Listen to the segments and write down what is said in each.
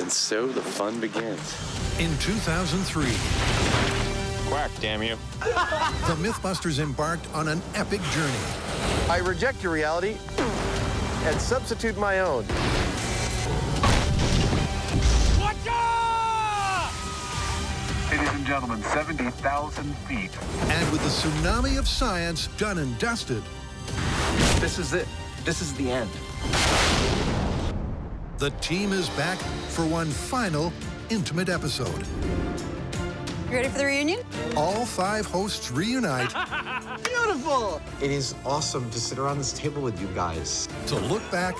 And so the fun begins. In 2003, Quack, damn you. the Mythbusters embarked on an epic journey. I reject your reality and substitute my own. Ladies and gentlemen, 70,000 feet. And with the tsunami of science done and dusted, This is it. This is the end. the team is back for one final intimate episode. You ready for the reunion? All 5 hosts reunite Beautiful! It is awesome to sit around this table with you guys. to look back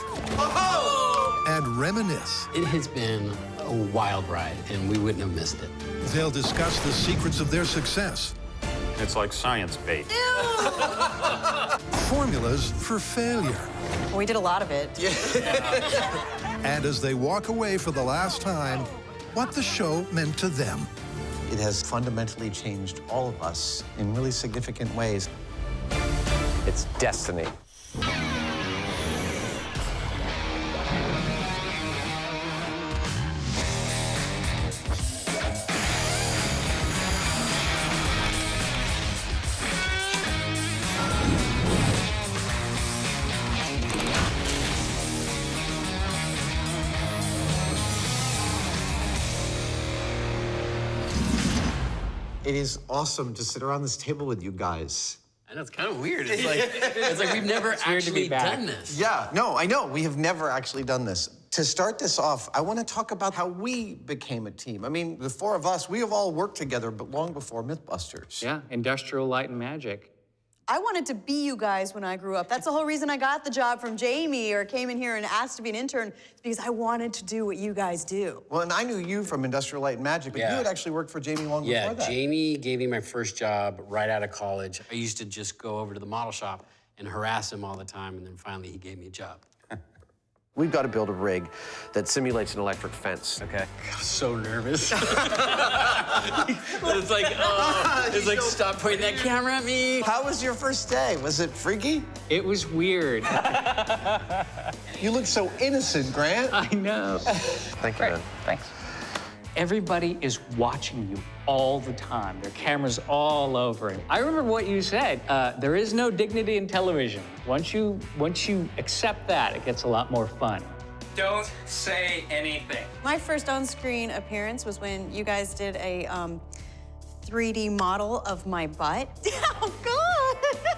and reminisce. It has been a wild ride, and we wouldn't have missed it. They'll discuss the secrets of their success, It's like science bait. formulas for failure, Well, we did a lot of it. and as they walk away for the last time, what the show meant to them. It has fundamentally changed all of us in really significant ways. It's destiny. It is awesome to sit around this table with you guys. I know, it's kind of weird. It's like we've never actually done this. Yeah, no, I know. We have never actually done this. To start this off, I want to talk about how we became a team. I mean, the 4 of us, we have all worked together, but long before Mythbusters. Yeah, Industrial Light and Magic. I wanted to be you guys when I grew up. That's the whole reason I got the job from Jamie or came in here and asked to be an intern, because I wanted to do what you guys do. Well, and I knew you from Industrial Light and Magic, but you had actually worked for Jamie long Yeah, before that. Jamie gave me my first job right out of college. I used to just go over to the model shop and harass him all the time, and then finally he gave me a job. We've got to build a rig that simulates an electric fence. Okay. I was so nervous. It's like, stop pointing that camera at me. How was your first day? Was it freaky? It was weird. You look so innocent, Grant. I know. Thank you, man. Thanks. Everybody is watching you all the time. There are cameras all over it. I remember what you said. There is no dignity in television. Once you accept that, it gets a lot more fun. Don't say anything. My first on-screen appearance was when you guys did a 3D model of my butt. Oh, God!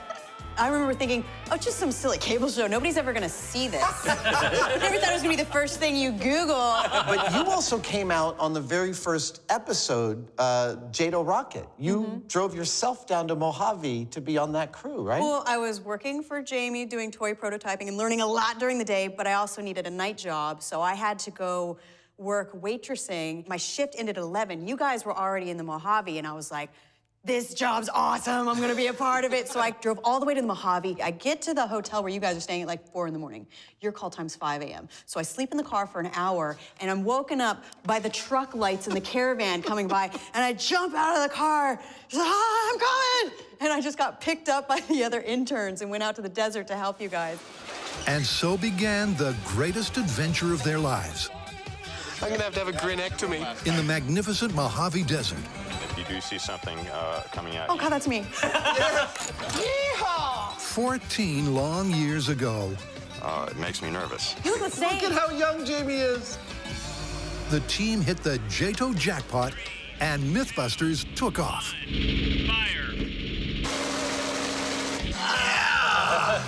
I remember thinking, oh, it's just some silly cable show. Nobody's ever gonna see this. I never thought it was gonna be the first thing you Google. But you also came out on the very first episode, JATO Rocket. You drove yourself down to Mojave to be on that crew, right? Well, I was working for Jamie doing toy prototyping and learning a lot during the day, but I also needed a night job, so I had to go work waitressing. My shift ended at 11. You guys were already in the Mojave, and I was like, this job's awesome, I'm gonna be a part of it. So I drove all the way to the Mojave. I get to the hotel where you guys are staying at like 4 in the morning. Your call time's 5 a.m. So I sleep in the car for an hour, and I'm woken up by the truck lights in the caravan coming by, and I jump out of the car, I'm coming! And I just got picked up by the other interns and went out to the desert to help you guys. And so began the greatest adventure of their lives. I'm gonna have to have a grinectomy. In the magnificent Mojave Desert. If you do see something coming at Oh, you, God, that's me. Yeehaw! 14 long years ago, it makes me nervous. You look the same. Look at how young Jamie is. the team hit the JATO jackpot and Mythbusters took off.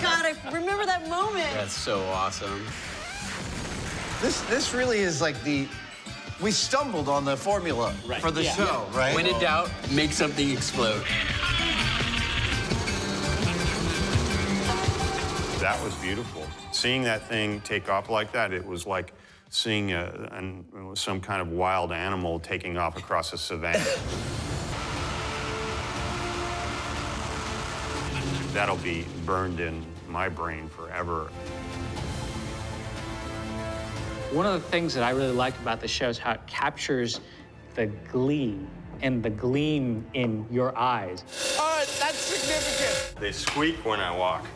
God, I remember that moment. That's so awesome. This really is like we stumbled on the formula for the show, right? When in doubt, make something explode. That was beautiful. Seeing that thing take off like that, it was like seeing some kind of wild animal taking off across a savanna. That'll be burned in my brain forever. One of the things that I really like about the show is how it captures the glee and the gleam in your eyes. Oh, that's significant. They squeak when I walk.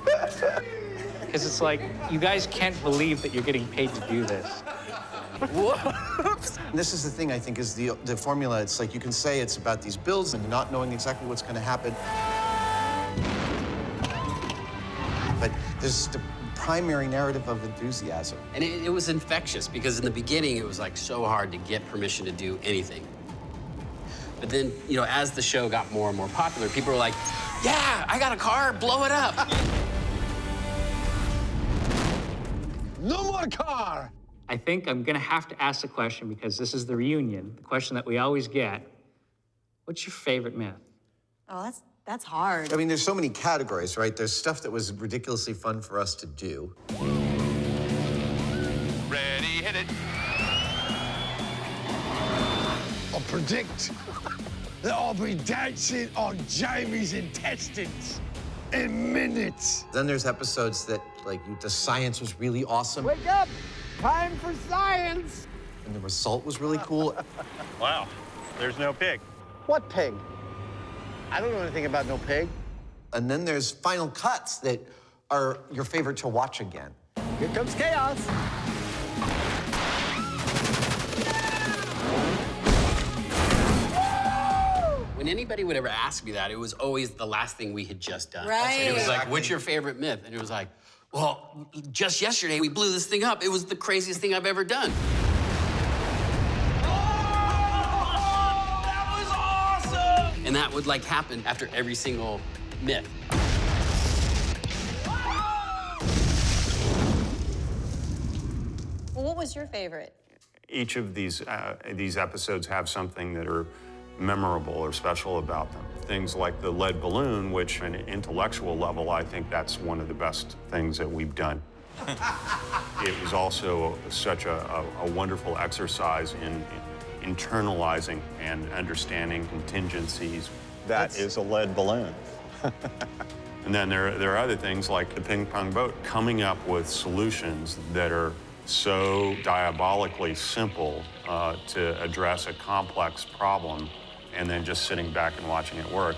Because it's like, you guys can't believe that you're getting paid to do this. Whoops! This is the thing, I think, is the formula. It's like you can say it's about these builds and not knowing exactly what's going to happen. But there's the primary narrative of enthusiasm. And it was infectious because in the beginning, it was like so hard to get permission to do anything. But then, you know, as the show got more and more popular, people were like, yeah, I got a car, blow it up. No more car! I think I'm gonna have to ask the question because this is the reunion, the question that we always get. What's your favorite myth? Oh, that's hard. I mean, there's so many categories, right? There's stuff that was ridiculously fun for us to do. Ready, hit it. I predict that I'll be dancing on Jamie's intestines in minutes. Then there's episodes that, like, the science was really awesome. Wake up! Time for science! And the result was really cool. Wow, there's no pig. What pig? I don't know anything about no pig. And then there's final cuts that are your favorite to watch again. Here comes chaos. When anybody would ever ask me that, it was always the last thing we had just done. Right. And it was like, what's your favorite myth? And it was like, well, just yesterday we blew this thing up. It was the craziest thing I've ever done. That was awesome! And that would like happen after every single myth. Well, what was your favorite? Each of these episodes have something that are memorable or special about them. Things like the lead balloon, which on an intellectual level, I think that's one of the best things that we've done. It was also such a wonderful exercise in internalizing and understanding contingencies. That is a lead balloon. And then there are other things like the ping pong boat, coming up with solutions that are so diabolically simple to address a complex problem, and then just sitting back and watching it work.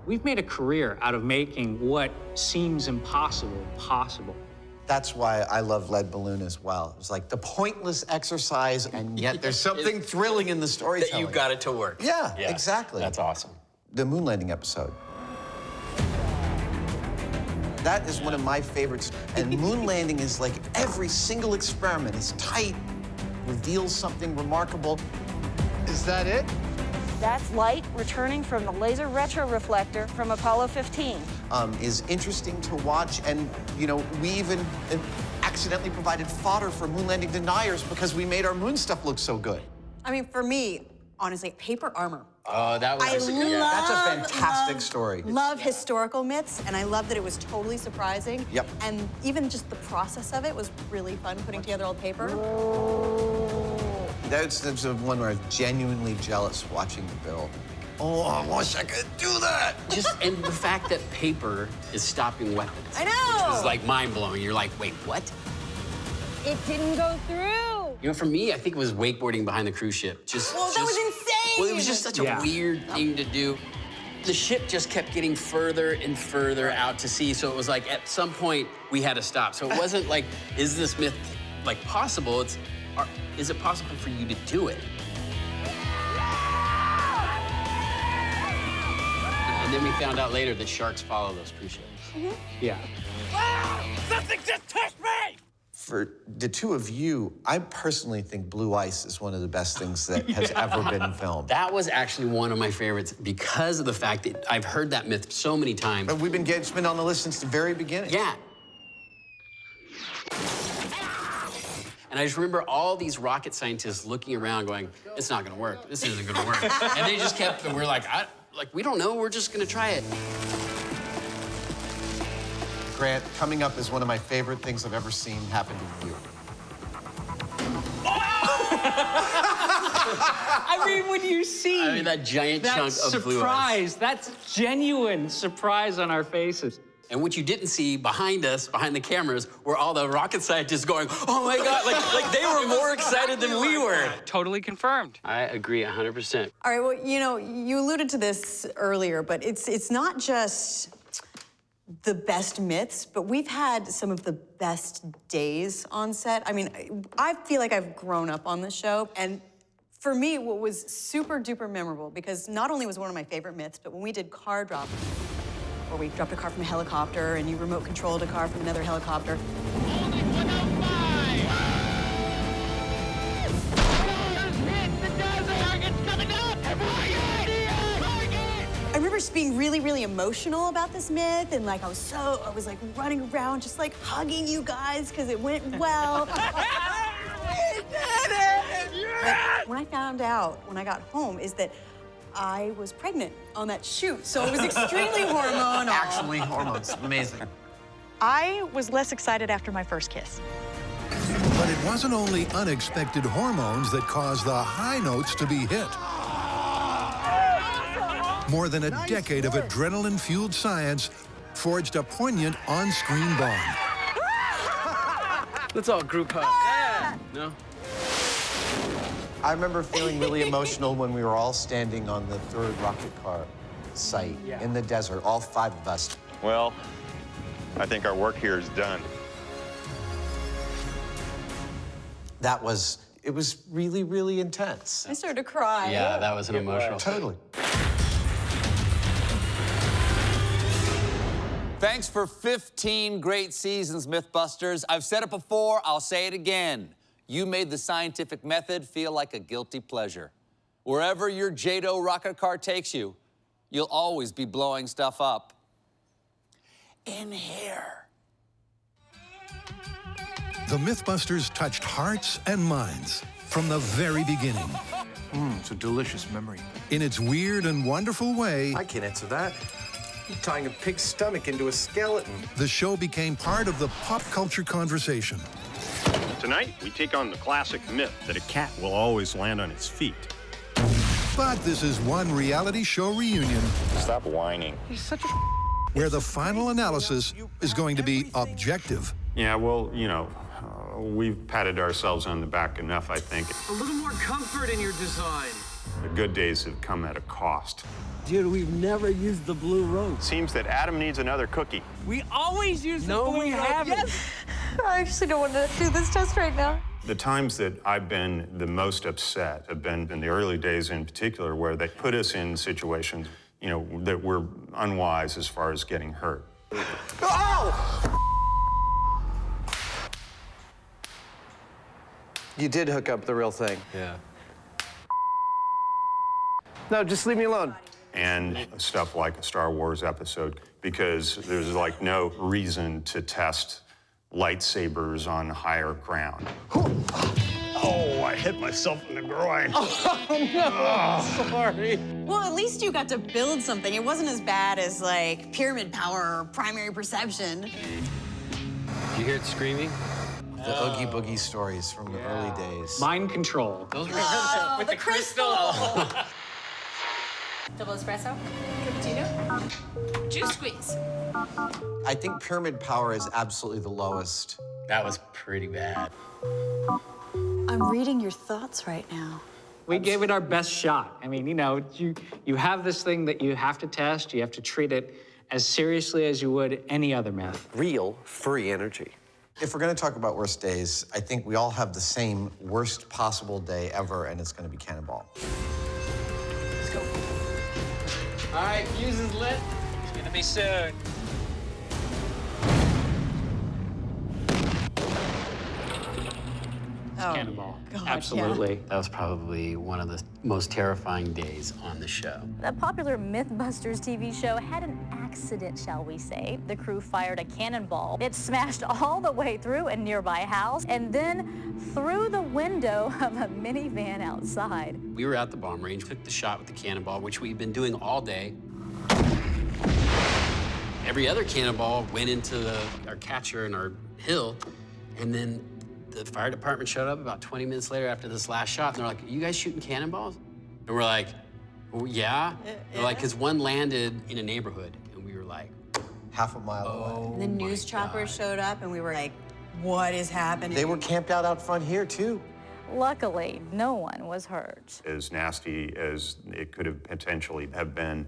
We've made a career out of making what seems impossible possible. That's why I love Lead Balloon as well. It was like the pointless exercise, and yet there's something thrilling in the storytelling. That you got it to work. Yeah, exactly. That's awesome. The moon landing episode. That is one of my favorites. And moon landing is like every single experiment is tight, reveals something remarkable. Is that it? That's light returning from the laser retroreflector from Apollo 15. Is interesting to watch. And, you know, we even accidentally provided fodder for moon landing deniers because we made our moon stuff look so good. I mean, for me, honestly, Paper Armour. Oh, that was That's a fantastic story. Love historical myths, and I love that it was totally surprising. Yep. And even just the process of it was really fun, putting together old paper. That's the one where I was genuinely jealous watching the build. Oh, I wish I could do that. And the fact that paper is stopping weapons. I know. Which was like mind-blowing. You're like, wait, what? It didn't go through. You know, for me, I think it was wakeboarding behind the cruise ship. Well, that was insane. Well, it was just such a weird thing to do. The ship just kept getting further and further out to sea, so it was like at some point we had to stop. So it wasn't like, is this myth like possible? It's, is it possible for you to do it? And then we found out later that sharks follow those cruise ships. Yeah. Something just touched me! For the two of you, I personally think Blue Ice is one of the best things that has ever been filmed. That was actually one of my favorites because of the fact that I've heard that myth so many times. But it's been on the list since the very beginning. Yeah. And I just remember all these rocket scientists looking around going, it's not gonna work. This isn't gonna work. And they just kept, and we're like, we don't know, we're just gonna try it. Grant, coming up is one of my favorite things I've ever seen happen to you. I mean, when you see that giant chunk of blue ice. That's genuine surprise on our faces. And what you didn't see behind us, behind the cameras, were all the rocket scientists going, oh my God, like they were more excited than we were. Totally confirmed. I agree 100%. All right, well, you know, you alluded to this earlier, but it's not just the best myths, but we've had some of the best days on set. I mean, I feel like I've grown up on the show, and for me, what was super duper memorable, because not only was it one of my favorite myths, but when we did car drop, where we dropped a car from a helicopter and you remote controlled a car from another helicopter. I remember just being really, really emotional about this myth, and like I was like running around just like hugging you guys because it went well. We did it! Yes! When I found out when I got home is that I was pregnant on that shoot, so it was extremely hormonal. Actually, hormones, amazing. I was less excited after my first kiss. But it wasn't only unexpected hormones that caused the high notes to be hit. More than a decade of adrenaline-fueled science forged a poignant on-screen bond. Let's all group hug. Yeah. No? I remember feeling really emotional when we were all standing on the third rocket car site in the desert, all 5 of us. Well, I think our work here is done. It was really, really intense. I started to cry. Yeah, that was an emotional. Totally. Thanks for 15 great seasons, Mythbusters. I've said it before, I'll say it again. You made the scientific method feel like a guilty pleasure. Wherever your JATO Rocket Car takes you, you'll always be blowing stuff up. In here. The Mythbusters touched hearts and minds from the very beginning. It's a delicious memory. In its weird and wonderful way, I can't answer that. You're tying a pig's stomach into a skeleton. the show became part of the pop culture conversation. Tonight, we take on the classic myth that a cat will always land on its feet. But this is one reality show reunion Stop whining. where the final analysis is going to be objective. Yeah, well, you know, we've patted ourselves on the back enough, I think. A little more comfort in your design. The good days have come at a cost. Dude, we've never used the blue road. Seems that Adam needs another cookie. We always use the blue road. Yes. I actually don't want to do this test right now. The times that I've been the most upset have been in the early days in particular, where they put us in situations, you know, that were unwise as far as getting hurt. Oh! You did hook up the real thing. Yeah. No, just leave me alone. And stuff like a Star Wars episode, because there's like no reason to test lightsabers on higher ground. Oh, I hit myself in the groin. Sorry. Well, at least you got to build something. It wasn't as bad as like pyramid power or primary perception. Did you hear it screaming? The Oogie Boogie stories from the early days. Mind control. Those were With the crystal. Double espresso, cappuccino, juice squeeze. I think pyramid power is absolutely the lowest. That was pretty bad. I'm reading your thoughts right now. We gave it our best shot. I mean, you know, you have this thing that you have to test. You have to treat it as seriously as you would any other myth. Real free energy. If we're going to talk about worst days, I think we all have the same worst possible day ever, and it's going to be Cannonball. Let's go. All right, fuse is lit. It's gonna be soon. Oh, Cannonball. God, Absolutely. That was probably one of the most terrifying days on the show. The popular Mythbusters TV show had an accident, shall we say. The crew fired a cannonball. It smashed all the way through a nearby house and then through the window of a minivan outside. We were at the bomb range, took the shot with the cannonball, which we've been doing all day. Every other cannonball went into our catcher and our hill, and then the fire department showed up about 20 minutes later after this last shot, and they're like, "Are you guys shooting cannonballs?" And we're like, "Well, yeah." They're like, because one landed in a neighborhood, and we were like, half a mile away. And the news choppers showed up, and we were like, what is happening? They were camped out front here, too. Luckily, no one was hurt. As nasty as it could have potentially have been,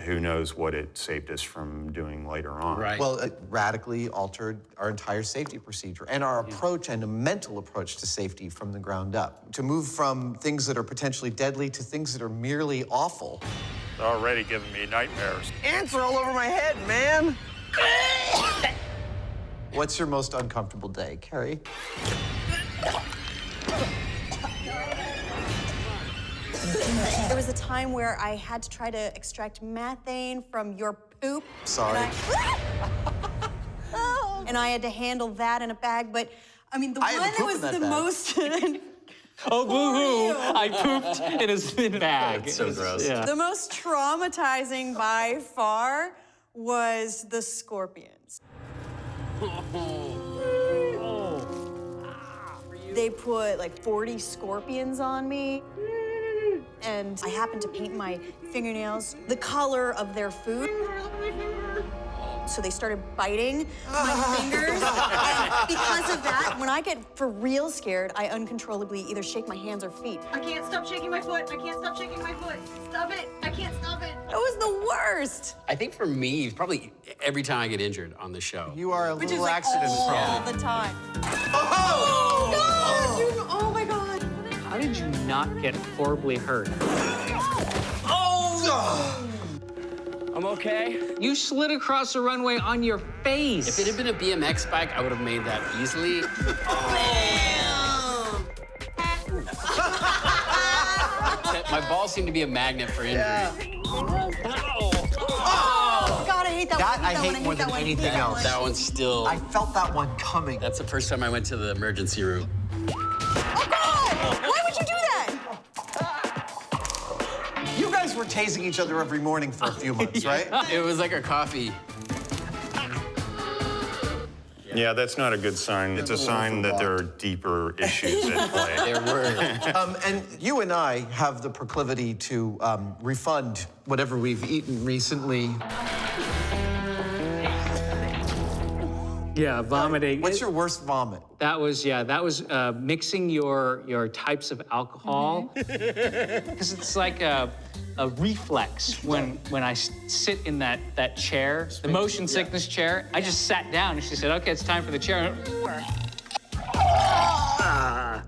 who knows what it saved us from doing later on. Right. Well, it radically altered our entire safety procedure and our approach and a mental approach to safety from the ground up. To move from things that are potentially deadly to things that are merely awful. It's already giving me nightmares. Ants are all over my head, man. What's your most uncomfortable day, Carrie? There was a time where I had to try to extract methane from your poop. Sorry. And I had to handle that in a bag, but I mean, the one that was the most... Oh, boo-hoo, I pooped in a spin bag. That's so gross. Yeah. The most traumatizing by far was the scorpions. They put like 40 scorpions on me. And I happened to paint my fingernails the color of their food. So they started biting my fingers. And because of that, when I get for real scared, I uncontrollably either shake my hands or feet. I can't stop shaking my foot. I can't stop shaking my foot. Stop it. I can't stop it. It was the worst. I think for me, probably every time I get injured on the show. You are a Which is little like accident all prone. the time. Oh! God, you, oh my God. How did you not get horribly hurt? Oh! I'm okay. You slid across the runway on your face. If it had been a BMX bike, I would have made that easily. My balls seem to be a magnet for injury. Oh, God, I hate that one. I hate more than anything else. That one's still... I felt that one coming. That's the first time I went to the emergency room. Oh, God! Why would you do that? You guys were tasing each other every morning for a few months, right? It was like a coffee. Yeah, that's not a good sign. It's a sign that there are deeper issues at play. There were. And you and I have the proclivity to refund whatever we've eaten recently. Yeah, vomiting. What's your worst vomit? That was mixing your types of alcohol. Because it's like a reflex when I sit in that chair, the motion sickness chair. I just sat down and she said, okay, it's time for the chair.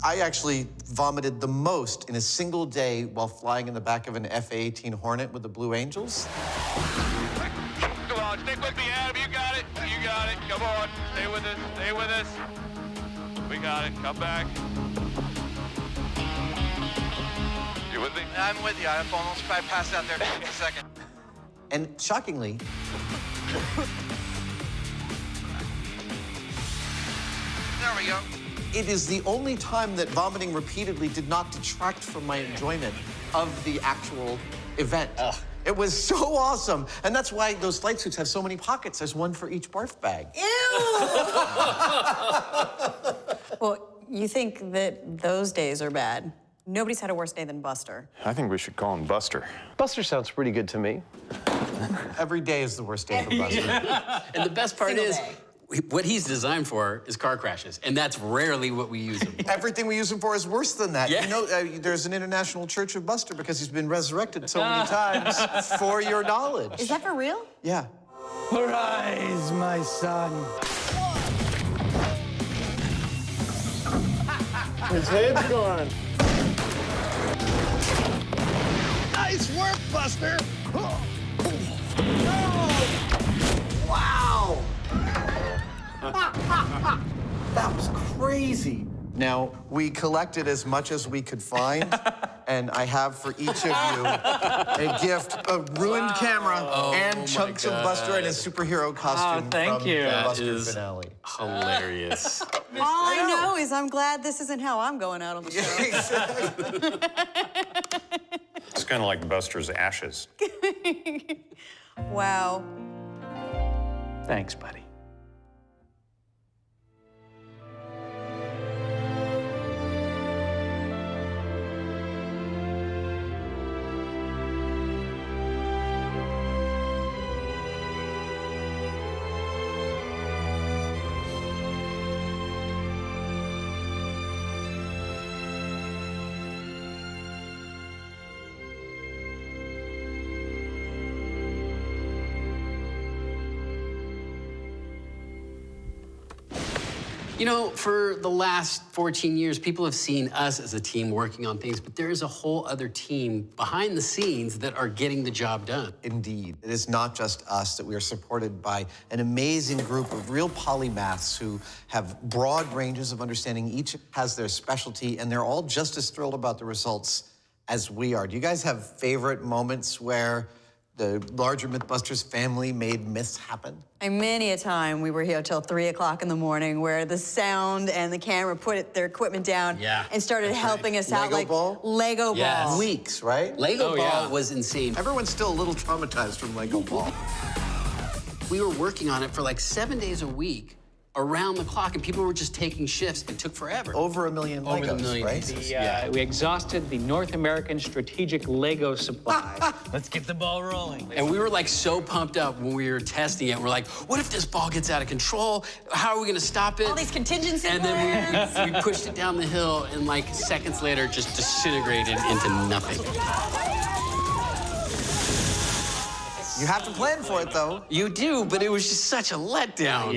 I actually vomited the most in a single day while flying in the back of an F-A-18 Hornet with the Blue Angels. Come on, stick with me, Adam. You got it. You got it. Come on. Stay with us. Stay with us. We got it. Come back. You with me? I'm with you. I'm almost passed out there in a second. And shockingly, There we go. it is the only time that vomiting repeatedly did not detract from my enjoyment of the actual event. It was so awesome. And that's why those flight suits have so many pockets. There's one for each barf bag. Ew! Well, you think that those days are bad. Nobody's had a worse day than Buster. I think we should call him Buster. Buster sounds pretty good to me. Every day is the worst day for Buster. And the best part Single is, day. what he's designed for is car crashes, and that's rarely what we use him for. Everything we use him for is worse than that. Yeah. You know, there's an international church of Buster because he's been resurrected so many times for your knowledge. Is that for real? Yeah. Arise, my son. His head's gone. Nice work, Buster! Wow! That was crazy. Now, we collected as much as we could find, and I have for each of you a gift, a ruined camera, and chunks of Buster in his superhero costume thank from you. the That Buster is finale. Hilarious. All I know is I'm glad this isn't how I'm going out on the show. It's kind of like Buster's ashes. Wow. Thanks, buddy. You know, for the last 14 years, people have seen us as a team working on things, but there is a whole other team behind the scenes that are getting the job done. Indeed. It is not just us, that we are supported by an amazing group of real polymaths who have broad ranges of understanding. Each has their specialty, and they're all just as thrilled about the results as we are. Do you guys have favorite moments where the larger Mythbusters family made myths happen? And many a time we were here till 3 o'clock in the morning where the sound and the camera put their equipment down and started helping us out like Lego ball. Weeks, right? Lego ball was insane. Everyone's still a little traumatized from Lego ball. We were working on it for like 7 days a week, around the clock, and people were just taking shifts. It took forever. Over 1 million Legos, Over the million right? pieces. We exhausted the North American strategic Lego supply. Let's get the ball rolling. And we were like so pumped up when we were testing it. We're like, what if this ball gets out of control? How are we gonna stop it? All these contingency And then we pushed it down the hill, and like seconds later, just disintegrated into nothing. You have to plan for it, though. You do, but it was just such a letdown.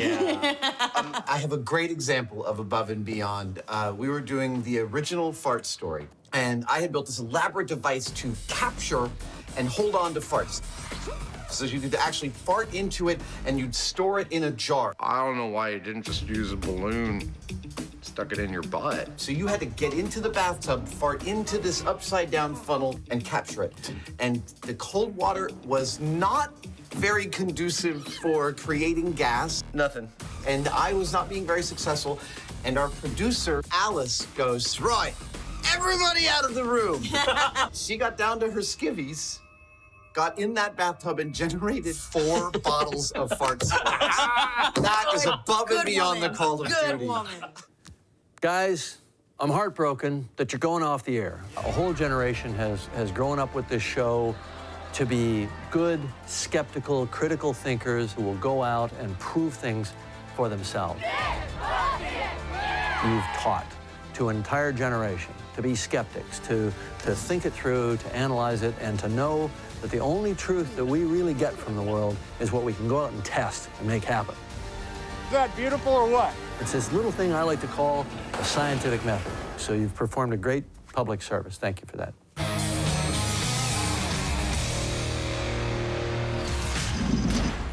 I have a great example of above and beyond. We were doing the original fart story, and I had built this elaborate device to capture and hold on to farts. So you could actually fart into it, and you'd store it in a jar. I don't know why you didn't just use a balloon, stuck it in your butt. So you had to get into the bathtub, fart into this upside-down funnel, and capture it. And the cold water was not very conducive for creating gas. Nothing. And I was not being very successful. And our producer, Alice, goes, right, everybody out of the room. She got down to her skivvies, got in that bathtub, and generated 4 bottles of fart spores. That is above and beyond the call of duty. Guys, I'm heartbroken that you're going off the air. A whole generation has grown up with this show to be good, skeptical, critical thinkers who will go out and prove things for themselves. You've taught to an entire generation to be skeptics, to think it through, to analyze it, and to know that the only truth that we really get from the world is what we can go out and test and make happen. Is that beautiful or what? It's this little thing I like to call a scientific method. So you've performed a great public service. Thank you for that.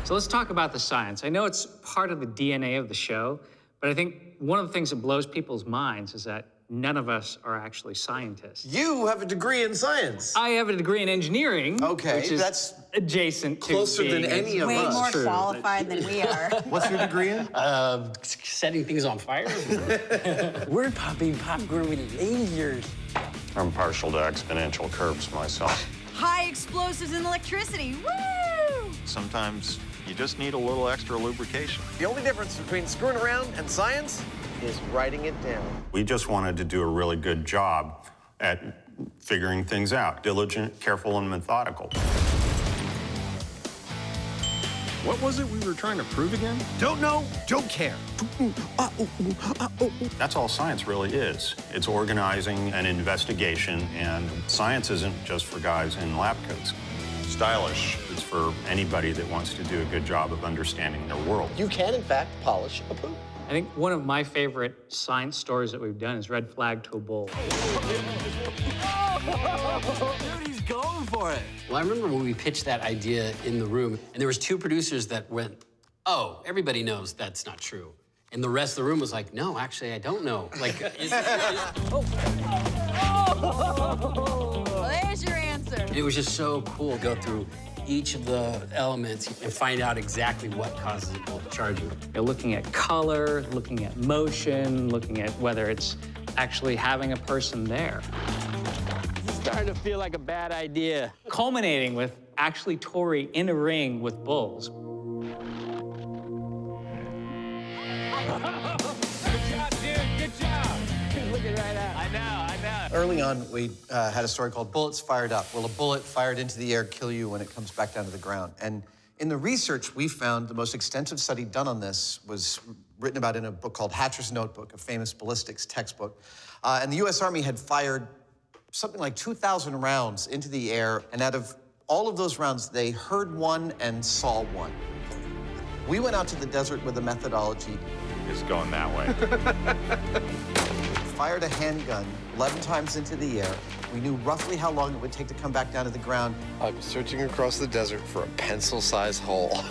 So let's talk about the science. I know it's part of the DNA of the show, but I think one of the things that blows people's minds is that none of us are actually scientists. You have a degree in science. I have a degree in engineering. Okay, which is that's adjacent to closer than any of Way us. more True. qualified than we are. What's your degree in? Setting things on fire. We're popping popcorn with lasers. I'm partial to exponential curves myself. High explosives and electricity. Woo! Sometimes you just need a little extra lubrication. The only difference between screwing around and science is writing it down. We just wanted to do a really good job at figuring things out. Diligent, careful, and methodical. What was it we were trying to prove again? Don't know, don't care. That's all science really is. It's organizing an investigation, and science isn't just for guys in lab coats. Stylish is for anybody that wants to do a good job of understanding their world. You can, in fact, polish a poop. I think one of my favorite science stories that we've done is Red Flag to a Bull. Dude, he's going for it. Well, I remember when we pitched that idea in the room, and there was 2 producers that went, oh, everybody knows that's not true. And the rest of the room was like, no, actually, I don't know. Like, Well, there's your answer. it was just so cool to go through each of the elements and find out exactly what causes charging. You're looking at color, looking at motion, looking at whether it's actually having a person there. This is starting to feel like a bad idea. Culminating with actually Tori in a ring with bulls. Early on, we had a story called Bullets Fired Up. Will a bullet fired into the air kill you when it comes back down to the ground? And in the research we found, the most extensive study done on this was written about in a book called Hatcher's Notebook, a famous ballistics textbook. And the US Army had fired something like 2,000 rounds into the air, and out of all of those rounds, they heard one and saw one. We went out to the desert with a methodology It's going that way. Fired a handgun 11 times into the air. We knew roughly how long it would take to come back down to the ground. I'm searching across the desert for a pencil-sized hole.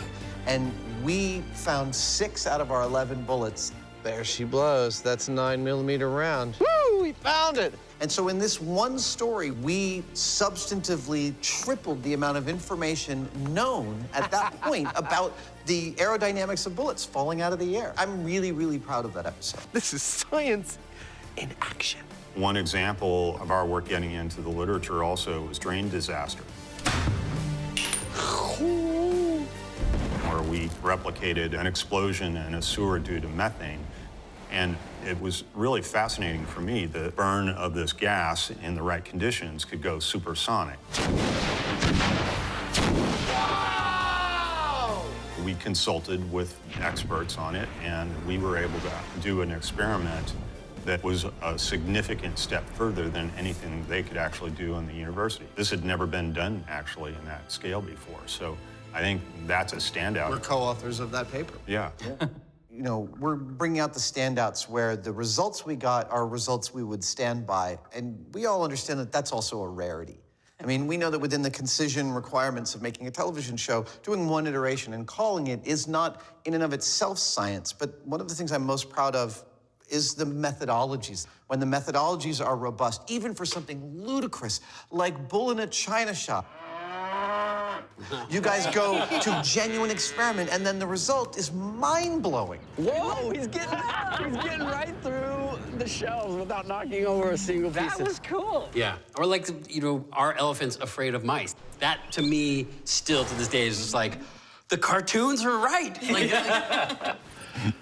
And we found 6 out of our 11 bullets. There she blows. That's a 9mm round. Woo! We found it! And so in this one story, we substantively tripled the amount of information known at that point about the aerodynamics of bullets falling out of the air. I'm really, really proud of that episode. This is science in action. One example of our work getting into the literature also was drain disaster, where we replicated an explosion in a sewer due to methane. And it was really fascinating for me. The burn of this gas in the right conditions could go supersonic. Wow! We consulted with experts on it, and we were able to do an experiment that was a significant step further than anything they could actually do in the university. This had never been done, actually, in that scale before. So I think that's a standout. We're co-authors of that paper. Yeah. You know, we're bringing out the standouts where the results we got are results we would stand by. And we all understand that that's also a rarity. I mean, we know that within the concision requirements of making a television show, doing one iteration and calling it is not in and of itself science. But one of the things I'm most proud of is the methodologies. When the methodologies are robust, even for something ludicrous like bull in a china shop. You guys go to genuine experiment, and then the result is mind-blowing. Whoa, he's getting right through the shelves without knocking over a single piece. That was cool. Yeah, or like, you know, are elephants afraid of mice? That, to me, still to this day is just like, the cartoons are right. Like,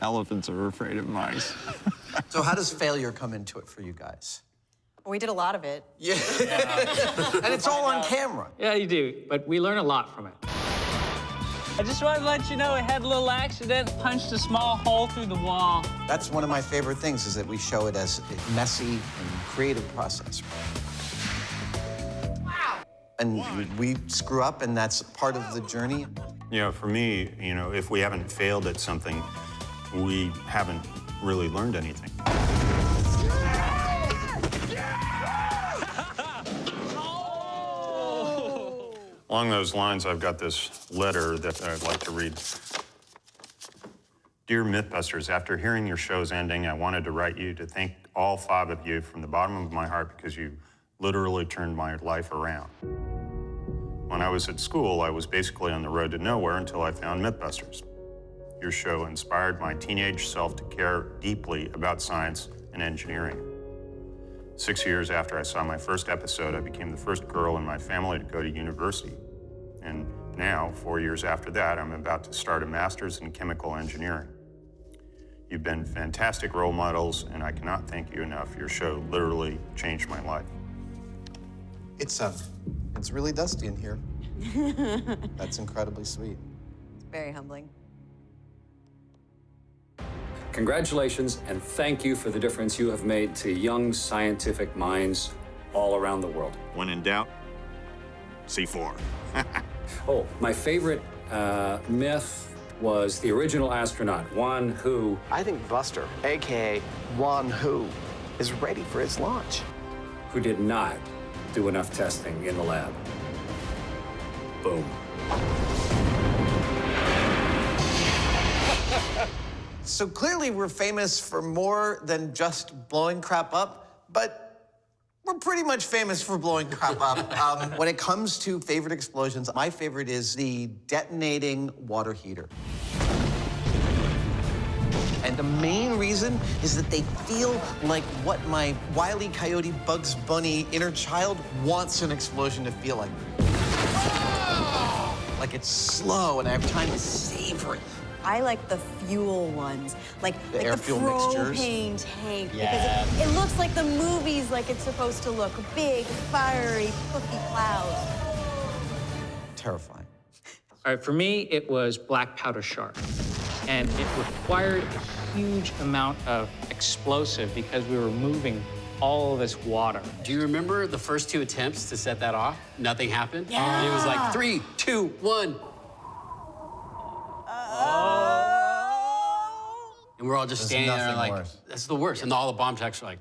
Elephants are afraid of mice. So how does failure come into it for you guys? We did a lot of it. Yeah. And it's all on camera. Yeah, you do, but we learn a lot from it. I just wanted to let you know I had a little accident, punched a small hole through the wall. That's one of my favorite things, is that we show it as a messy and creative process. Wow. And we screw up, and that's part of the journey. You know, for me, you know, if we haven't failed at something, we haven't really learned anything. Along those lines, I've got this letter that I'd like to read. Dear Mythbusters, after hearing your show's ending, I wanted to write you to thank all 5 of you from the bottom of my heart because you literally turned my life around. When I was at school, I was basically on the road to nowhere until I found Mythbusters. Your show inspired my teenage self to care deeply about science and engineering. 6 years after I saw my first episode, I became the first girl in my family to go to university. And now, 4 years after that, I'm about to start a master's in chemical engineering. You've been fantastic role models, and I cannot thank you enough. Your show literally changed my life. It's really dusty in here. That's incredibly sweet. It's very humbling. Congratulations, and thank you for the difference you have made to young scientific minds all around the world. When in doubt, C4. Oh, my favorite myth was the original astronaut, Juan Hu. I think Buster, AKA Juan Hu, is ready for his launch. Who did not do enough testing in the lab. Boom. So clearly we're famous for more than just blowing crap up, but we're pretty much famous for blowing crap up. When it comes to favorite explosions, my favorite is the detonating water heater. And the main reason is that they feel like what my Wile E. Coyote Bugs Bunny inner child wants an explosion to feel like. Like it's slow and I have time to savor it. I like the fuel ones, like The air fuel mixtures. propane tank, Yeah. because it looks like the movies, like it's supposed to look. Big, fiery, puffy clouds. Terrifying. All right, for me, it was black powder shark. And it required a huge amount of explosive because we were moving all this water. Do you remember the first 2 attempts to set that off? Nothing happened? Yeah. And it was like 3, 2, 1. And we're all just There's standing there nothing like, worse. that's the worst. And all the bomb techs are like,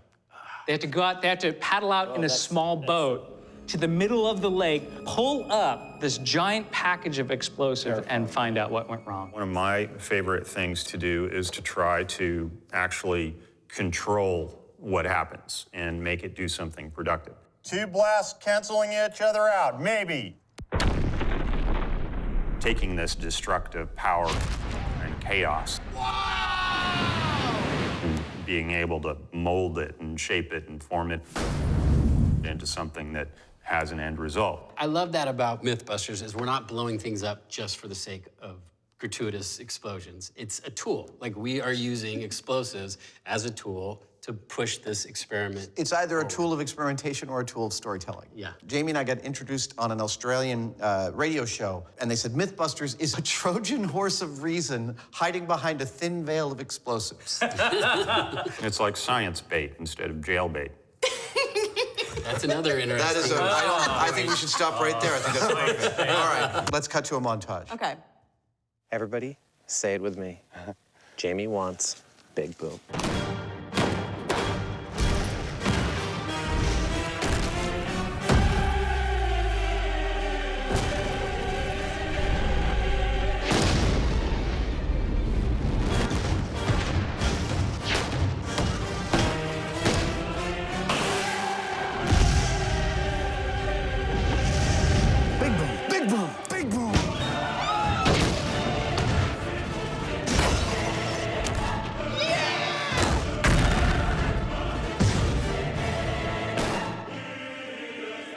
They have to go out, they have to paddle out in a small boat to the middle of the lake, pull up this giant package of explosives and find out what went wrong. One of my favorite things to do is to try to actually control what happens and make it do something productive. 2 blasts canceling each other out, maybe. Taking this destructive power and chaos, and being able to mold it and shape it and form it into something that has an end result. I love that about Mythbusters is we're not blowing things up just for the sake of gratuitous explosions. It's a tool. Like, we are using explosives as a tool to push this experiment. It's either a tool of experimentation or a tool of storytelling. Yeah. Jamie and I got introduced on an Australian radio show, and they said Mythbusters is a Trojan horse of reason hiding behind a thin veil of explosives. It's like science bait instead of jail bait. That's another interesting. That is I think we should stop right there. I think that's perfect. All right, let's cut to a montage. Okay. Everybody, say it with me. Jamie wants Big Boom.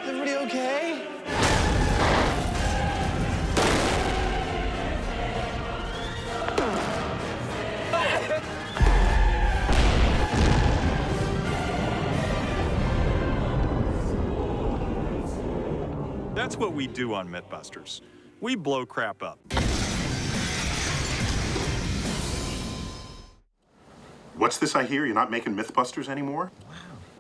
Everybody okay? That's what we do on Mythbusters. We blow crap up. What's this I hear? You're not making Mythbusters anymore? Wow.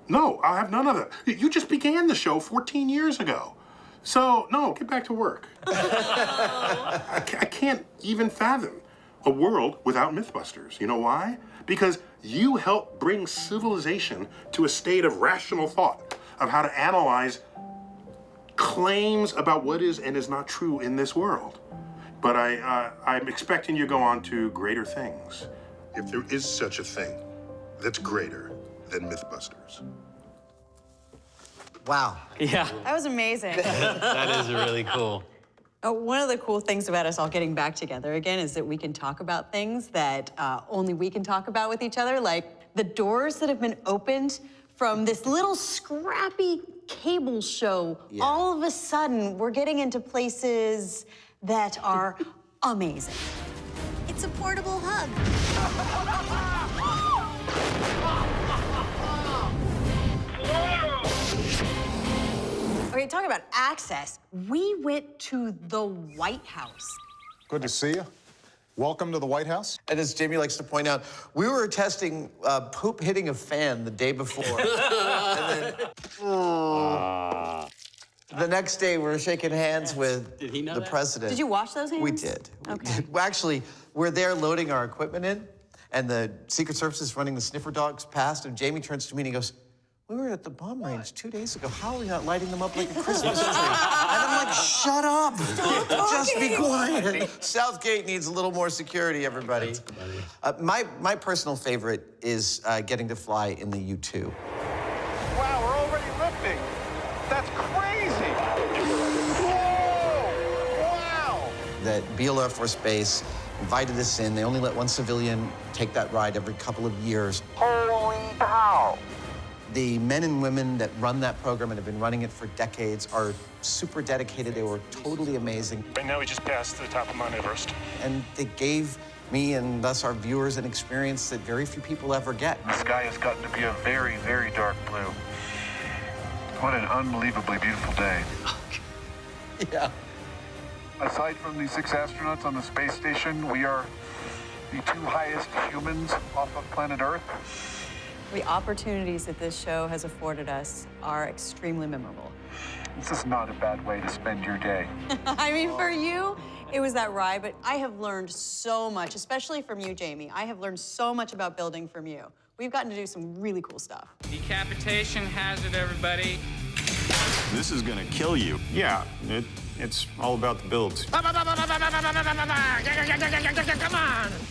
No, I'll have none of that. You just began the show 14 years ago. So, no, get back to work. I can't even fathom a world without Mythbusters. You know why? Because you help bring civilization to a state of rational thought of how to analyze claims about what is and is not true in this world. But I'm expecting you to go on to greater things. If there is such a thing that's greater than Mythbusters. Wow. Yeah. That was amazing. That is really cool. One of the cool things about us all getting back together again is that we can talk about things that only we can talk about with each other, like the doors that have been opened from this little scrappy cable show. Yeah. All of a sudden, we're getting into places that are amazing. It's a portable hug. Okay, talking about access, we went to the White House. Good to see you. Welcome to the White House. And as Jamie likes to point out, we were testing poop hitting a fan the day before. And then, the next day, we were shaking hands with the president. Did you wash those hands? We did. Okay. We did. Well, actually, we're there loading our equipment in, and the Secret Service is running the sniffer dogs past, and Jamie turns to me and he goes, "We were at the bomb range 2 days ago. How are we not lighting them up like a Christmas tree?" And I'm like, "Shut up! Just be quiet." Southgate needs a little more security, everybody. My personal favorite is getting to fly in the U-2. Wow, we're already lifting. That's crazy. Whoa! Wow! That Beale Air Force Base invited us in. They only let one civilian take that ride every couple of years. Holy cow! The men and women that run that program and have been running it for decades are super dedicated. They were totally amazing. Right now we just passed the top of Mount Everest. And they gave me and thus our viewers an experience that very few people ever get. The sky has gotten to be a very, very dark blue. What an unbelievably beautiful day. Yeah. Aside from the 6 astronauts on the space station, we are the 2 highest humans off of planet Earth. The opportunities that this show has afforded us are extremely memorable. This is not a bad way to spend your day. I mean, for you, it was that ride, but I have learned so much, especially from you, Jamie. I have learned so much about building from you. We've gotten to do some really cool stuff. Decapitation hazard, everybody. This is gonna kill you. Yeah, it's all about the builds. Come on! I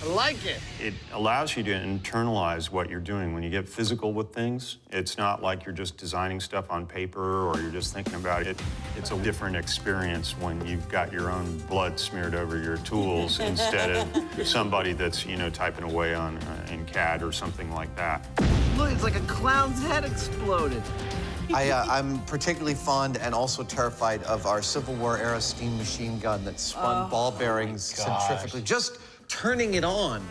like it. It allows you to internalize what you're doing. When you get physical with things, it's not like you're just designing stuff on paper or you're just thinking about it. It's a different experience when you've got your own blood smeared over your tools instead of somebody that's, you know, typing away on in CAD or something like that. Look, it's like a clown's head exploded. I'm particularly fond and also terrified of our Civil War era steam machine gun that spun ball bearings centrifugally. Just turning it on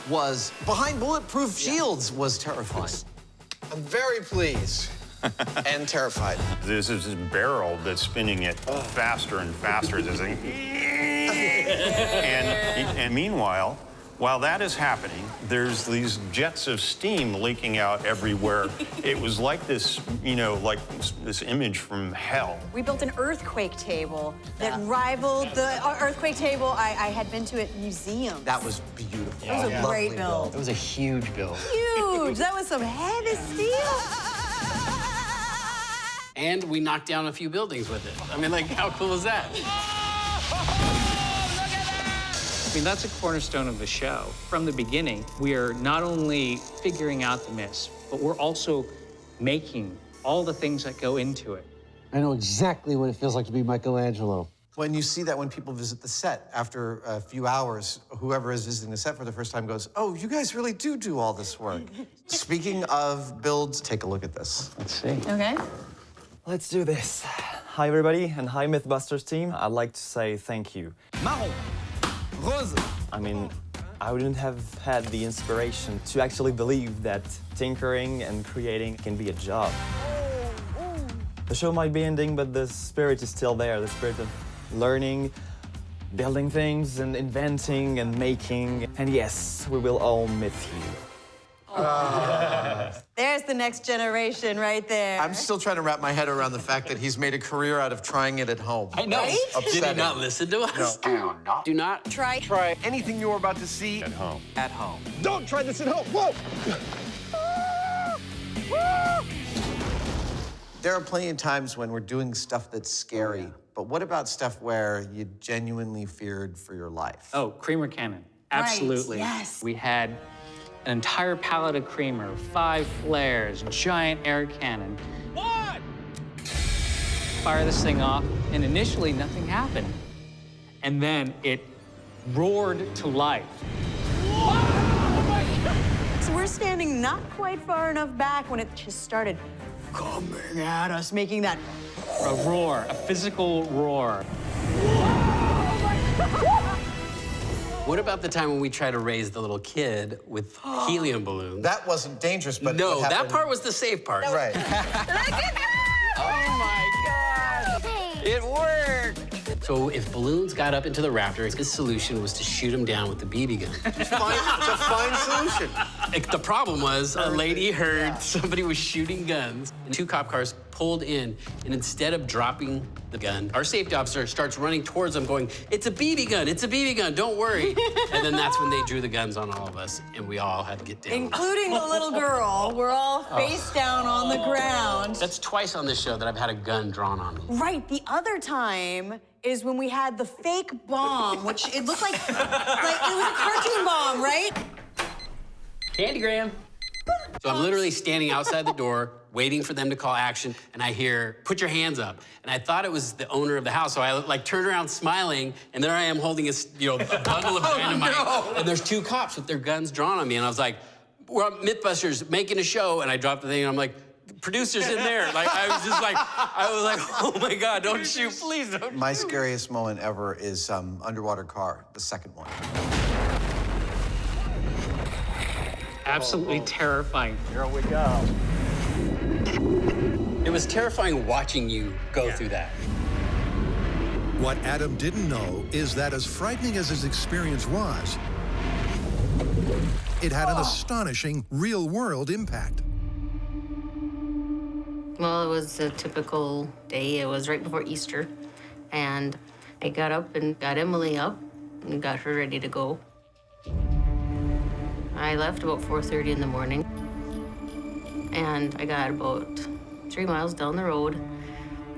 was, behind bulletproof shields, was terrifying. I'm very pleased and terrified. This is this barrel that's spinning it faster and faster. And meanwhile, while that is happening, there's these jets of steam leaking out everywhere. It was like this, you know, like this image from hell. We built an earthquake table that rivaled the earthquake table I had been to at museums. That was beautiful. That was a great build. It was a huge build. Huge! That was some heavy steel. And we knocked down a few buildings with it. I mean, like, how cool is that? I mean, that's a cornerstone of the show. From the beginning, we are not only figuring out the myths, but we're also making all the things that go into it. I know exactly what it feels like to be Michelangelo. When you see that when people visit the set, after a few hours, whoever is visiting the set for the first time goes, oh, you guys really do all this work. Speaking of builds, take a look at this. Let's see. Okay. Let's do this. Hi, everybody, and hi, Mythbusters team. I'd like to say thank you. Marron. Rose. I mean, I wouldn't have had the inspiration to actually believe that tinkering and creating can be a job. The show might be ending, but the spirit is still there, the spirit of learning, building things, and inventing and making. And yes, we will all miss you. There's the next generation right there. I'm still trying to wrap my head around the fact that he's made a career out of trying it at home. I know. Right? Did he not listen to us? No. Do not Try anything you're about to see At home. at home. Don't try this at home. Whoa! There are plenty of times when we're doing stuff that's scary, but what about stuff where you genuinely feared for your life? Oh, creamer cannon. Absolutely. yes. We had an entire pallet of creamer, 5 flares, giant air cannon. What? Fire this thing off, and initially nothing happened. And then it roared to life. So we're standing not quite far enough back when it just started coming at us, making that A roar, a physical roar. What about the time when we tried to raise the little kid with helium balloons? That wasn't dangerous, but no, what that happened... part was the safe part. Right. Oh my God! It worked! So if balloons got up into the Raptor, his solution was to shoot him down with the BB gun. It's a fine solution. The problem was a lady heard somebody was shooting guns, and 2 cop cars pulled in, and instead of dropping the gun, our safety officer starts running towards them going, it's a BB gun, it's a BB gun, don't worry. And then that's when they drew the guns on all of us, and we all had to get down. including the little girl. We're all face down on the ground. That's twice on this show that I've had a gun drawn on me. Right, the other time is when we had the fake bomb, which it looked like it was a cartoon bomb, right? Candygram. So I'm literally standing outside the door, waiting for them to call action, and I hear, put your hands up. And I thought it was the owner of the house, so I turned around smiling, and there I am holding a bundle of dynamite. No. And there's 2 cops with their guns drawn on me, and I was like, we're on Mythbusters making a show, and I dropped the thing, and I'm like, producer's in there. I was like, oh my God, don't shoot, please don't shoot. My scariest moment ever is Underwater Car, the second one. Absolutely terrifying. Here we go. It was terrifying watching you go through that. What Adam didn't know is that as frightening as his experience was, it had an astonishing real-world impact. Well, it was a typical day. It was right before Easter. And I got up and got Emily up and got her ready to go. I left about 4:30 in the morning. And I got about 3 miles down the road.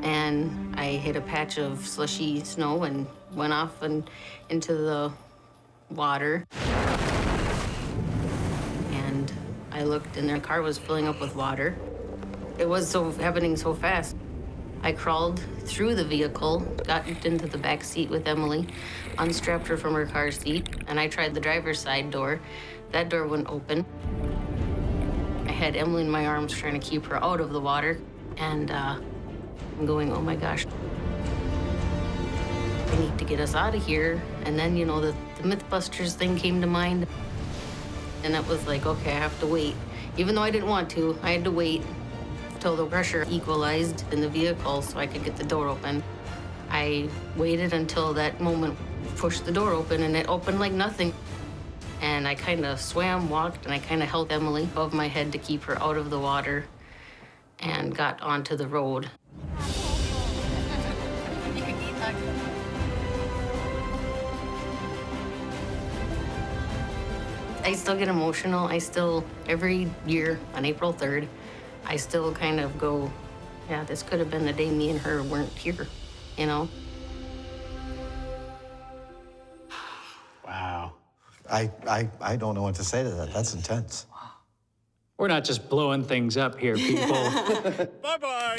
And I hit a patch of slushy snow and went off and into the water. And I looked and their car was filling up with water. It was happening so fast. I crawled through the vehicle, got into the back seat with Emily, unstrapped her from her car seat, and I tried the driver's side door. That door wouldn't open. I had Emily in my arms trying to keep her out of the water, and I'm going, oh my gosh. I need to get us out of here. And then, you know, the Mythbusters thing came to mind. And it was like, okay, I have to wait. Even though I didn't want to, I had to wait till the pressure equalized in the vehicle so I could get the door open. I waited until that moment, pushed the door open, and it opened like nothing. And I kind of swam, walked, and I kind of held Emily above my head to keep her out of the water and got onto the road. I still get emotional. Every year on April 3rd, I still kind of go, yeah, this could have been the day me and her weren't here, you know? Wow. I don't know what to say to that. That's intense. We're not just blowing things up here, people. Bye-bye.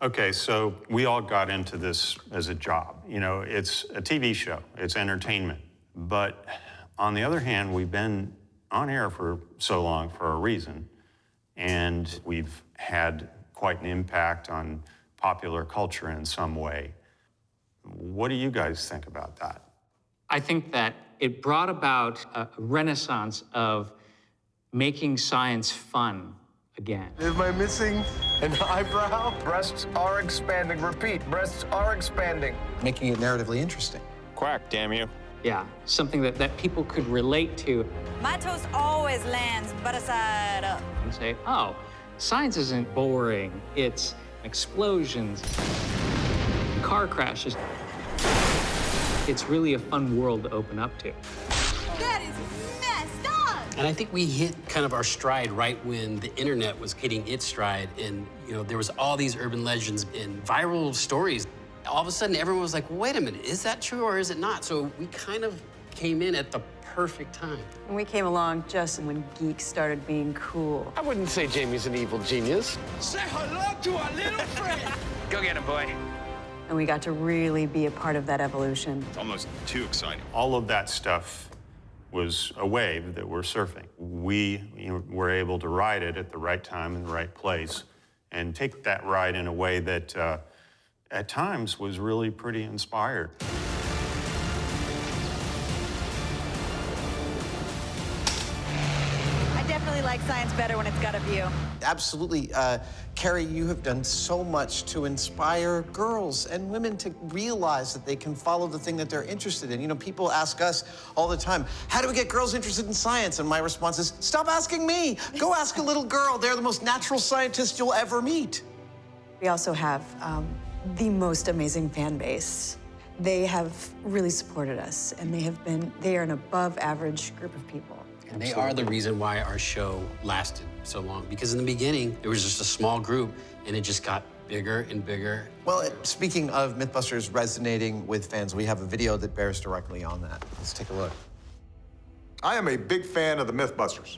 Okay, so we all got into this as a job. You know, it's a TV show, it's entertainment. But on the other hand, we've been on air for so long for a reason, and we've had quite an impact on popular culture in some way. What do you guys think about that? I think that it brought about a renaissance of making science fun again. Am I missing an eyebrow? Breasts are expanding. Repeat, breasts are expanding. Making it narratively interesting. Quack, damn you. Yeah, something that people could relate to. My toast always lands butter side up. And say, oh, science isn't boring. It's explosions, car crashes. It's really a fun world to open up to. That is messed up! And I think we hit kind of our stride right when the internet was hitting its stride, and you know there was all these urban legends and viral stories. All of a sudden, everyone was like, wait a minute, is that true or is it not? So we kind of came in at the perfect time. And we came along just when geeks started being cool. I wouldn't say Jamie's an evil genius. Say hello to our little friend. Go get him, boy. And we got to really be a part of that evolution. It's almost too exciting. All of that stuff was a wave that we're surfing. We were able to ride it at the right time in the right place and take that ride in a way that at times was really pretty inspired. I definitely like science better when it's got a view. Absolutely. Carrie, you have done so much to inspire girls and women to realize that they can follow the thing that they're interested in. You know, people ask us all the time, how do we get girls interested in science? And my response is, stop asking me. Go ask a little girl. They're the most natural scientists you'll ever meet. We also have the most amazing fan base. They have really supported us, and they are an above average group of people. And they are the reason why our show lasted so long. Because in the beginning, there was just a small group, and it just got bigger and bigger. Well, speaking of Mythbusters resonating with fans, we have a video that bears directly on that. Let's take a look. I am a big fan of the Mythbusters.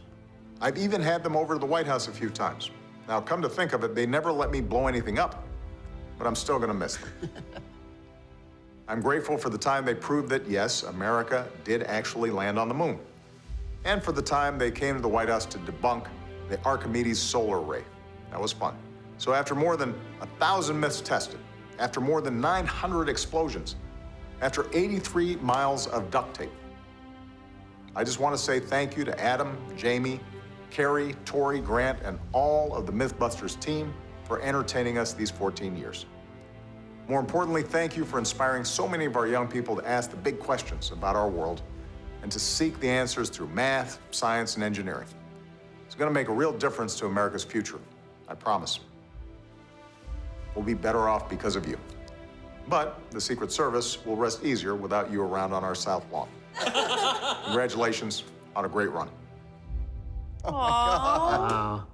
I've even had them over to the White House a few times. Now, come to think of it, they never let me blow anything up, but I'm still gonna miss them. I'm grateful for the time they proved that, yes, America did actually land on the moon. And for the time they came to the White House to debunk the Archimedes solar array. That was fun. So after more than 1,000 myths tested, after more than 900 explosions, after 83 miles of duct tape, I just want to say thank you to Adam, Jamie, Carrie, Tori, Grant, and all of the Mythbusters team for entertaining us these 14 years. More importantly, thank you for inspiring so many of our young people to ask the big questions about our world and to seek the answers through math, science, and engineering. It's going to make a real difference to America's future, I promise. We'll be better off because of you. But the Secret Service will rest easier without you around on our South Lawn. Congratulations on a great run. Wow.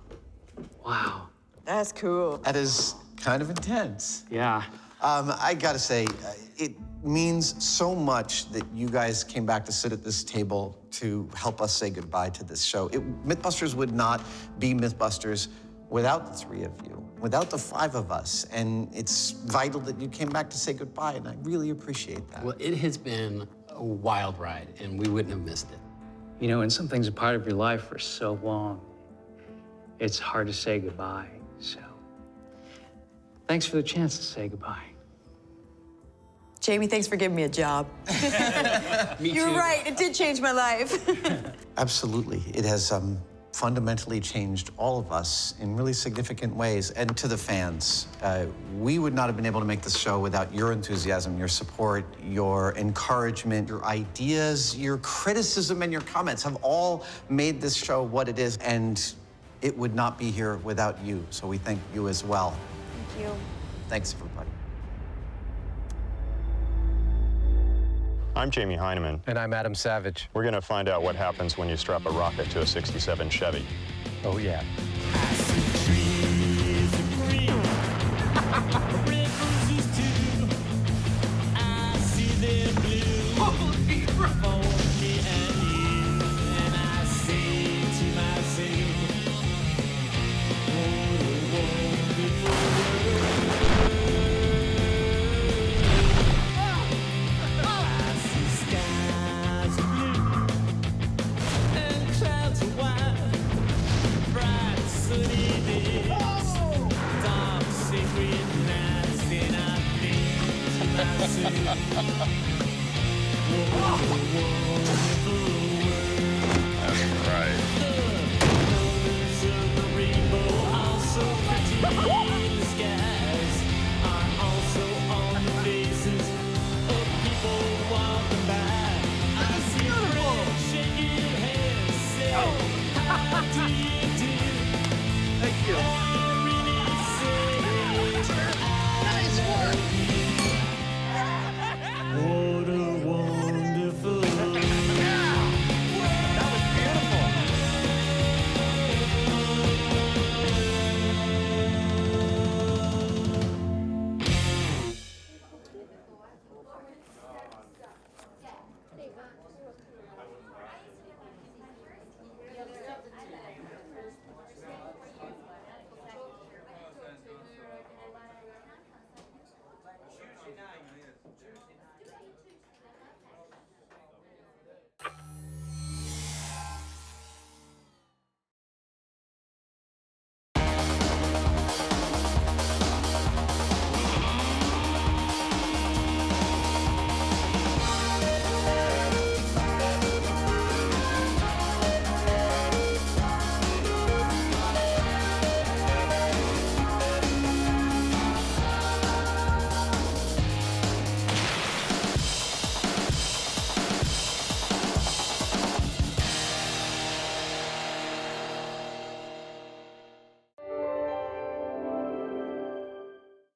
Wow. That's cool. That is kind of intense. Yeah. I gotta say, it means so much that you guys came back to sit at this table to help us say goodbye to this show. Mythbusters would not be Mythbusters without the three of you, without the five of us. And it's vital that you came back to say goodbye, and I really appreciate that. Well, it has been a wild ride, and we wouldn't have missed it. You know, when something's a part of your life for so long, it's hard to say goodbye. So, thanks for the chance to say goodbye. Jamie, thanks for giving me a job. Me You're too. right, it did change my life. Absolutely. It has fundamentally changed all of us in really significant ways. And to the fans, we would not have been able to make this show without your enthusiasm, your support, your encouragement, your ideas, your criticism, and your comments have all made this show what it is. And it would not be here without you. So we thank you as well. Thank you. Thanks, everybody. I'm Jamie Hyneman. And I'm Adam Savage. We're going to find out what happens when you strap a rocket to a 67 Chevy. Oh, yeah. Thank you.